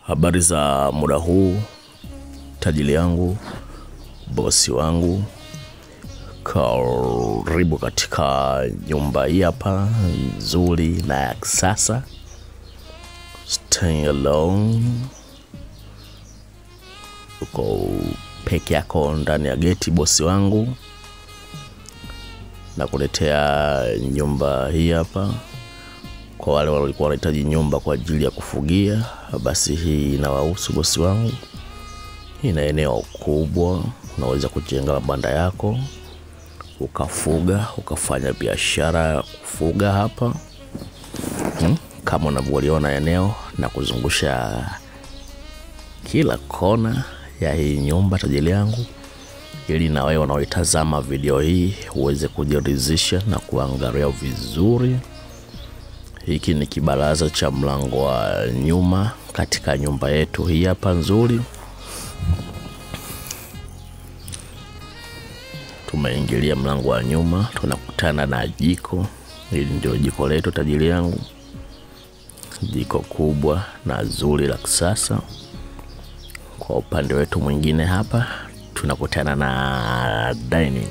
Habari za muda huu, tajiri yangu, bosi wangu. Karibu katika nyumba hii hapa nzuri na ya kisasa. Stay alone. Uko peke yako ndani ya geti, bosi wangu. Na kuletea nyumba hii hapa. Kwa wale walikuwa wanahitaji nyumba kwa ajili ya kufugia, basi hii inawahusu, bosi wangu. Ina eneo kubwa, unaweza kujenga mabanda yako, ukafuga, ukafanya biashara ya kufuga hapa. Kama unavyoona eneo na kuzungusha kila kona ya hii nyumba, tajiri yangu, ili na wewe unaoitazama video hii uweze kujiridhisha na kuangalia vizuri. Hiki ni kibaraza cha mlango wa nyuma katika nyumba yetu hii hapa nzuri. Tumeingilia mlango wa nyuma, tunakutana na jiko. Hili ndio jiko letu, tajiri yangu. Jiko kubwa na zuri la kisasa. Kwa upande wetu mwingine hapa tunakutana na dining.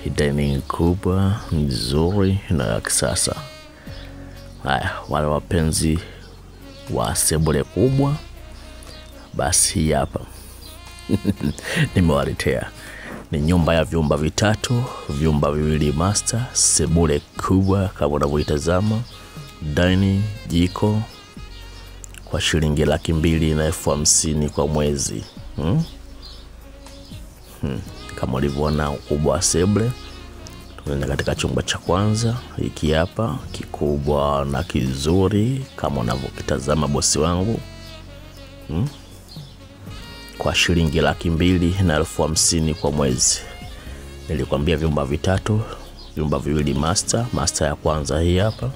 Hii dining kubwa, nzuri na ya kisasa. Haya, wale wapenzi wa sebule kubwa, basi hii hapa nimewaletea. Ni nyumba ya vyumba vitatu, vyumba viwili master, sebule kubwa kama unavyoitazama, dining, jiko, kwa shilingi 250,000 kwa mwezi. Kama ulivyoona ukubwa wa sebule. Tunaenda katika chumba cha kwanza, hiki hapa kikubwa na kizuri kama unavyokitazama, bosi wangu. Kwa shilingi 250,000 kwa mwezi. Nilikwambia vyumba vitatu, vyumba viwili master. Master ya kwanza hii hapa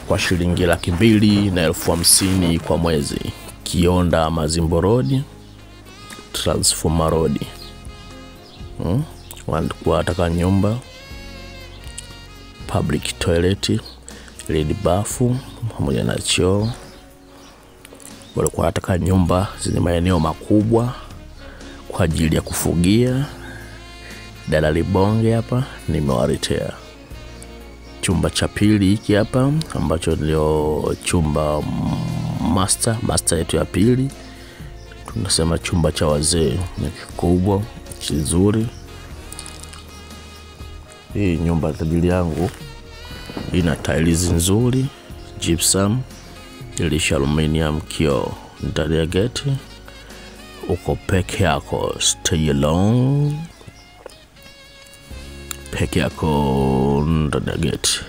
kwa shilingi 250,000 kwa mwezi. Kionda Mazimbo Road, Transformer Road. Wanataka nyumba, public toilet, lady bafu pamoja na choo. Walikuwa wanataka nyumba zenye maeneo makubwa kwa ajili ya kufugia. Dalali bonge hapa nimewaletea. Chumba cha pili hiki hapa ambacho ndio chumba master yetu ya pili. Tunasema chumba cha wazee, ni kikubwa, kizuri. Hii nyumba, tajiri yangu, ina tiles nzuri, gypsum, dirisha aluminium, kioo. Ndani ya geti uko peke yako, stay alone. Peke yako ndani ya geti.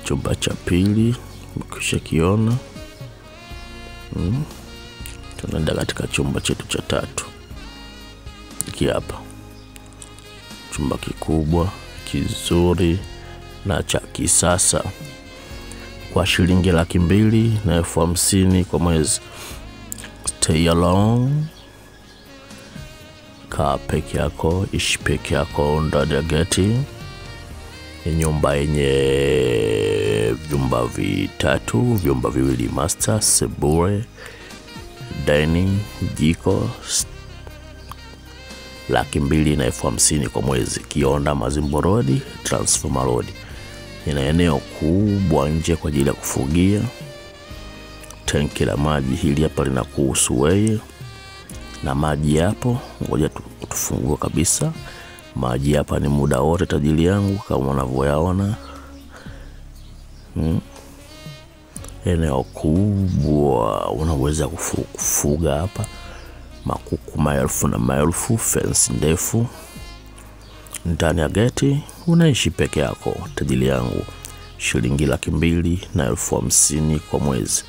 Chumba cha pili ukisha kiona. Tunaenda katika chumba chetu cha tatu. Hiki hapa chumba kikubwa, kizuri na cha kisasa, kwa shilingi 250,000 kwa mwezi. Stay alone. Kaa peke yako, ishi peke yako ndani ya geti. Ni nyumba yenye vyumba vitatu, vyumba viwili master, sebule, dining, jiko. 250,000 kwa mwezi. Kionda Mazimbo Road, Transformer Road. Ina eneo kubwa nje kwa ajili ya kufugia. Tanki la maji hili hapa linakuhusu wewe. Na maji hapo, ngoja tufungue kabisa. Maji hapa ni muda wote, tajiri yangu, kama unavyoyaona. Eneo kubwa, unaweza kufuga hapa makuku maelfu na maelfu, fence ndefu. Ndani ya geti unaishi peke yako, tajiri yangu. Shilingi 250,000 kwa mwezi.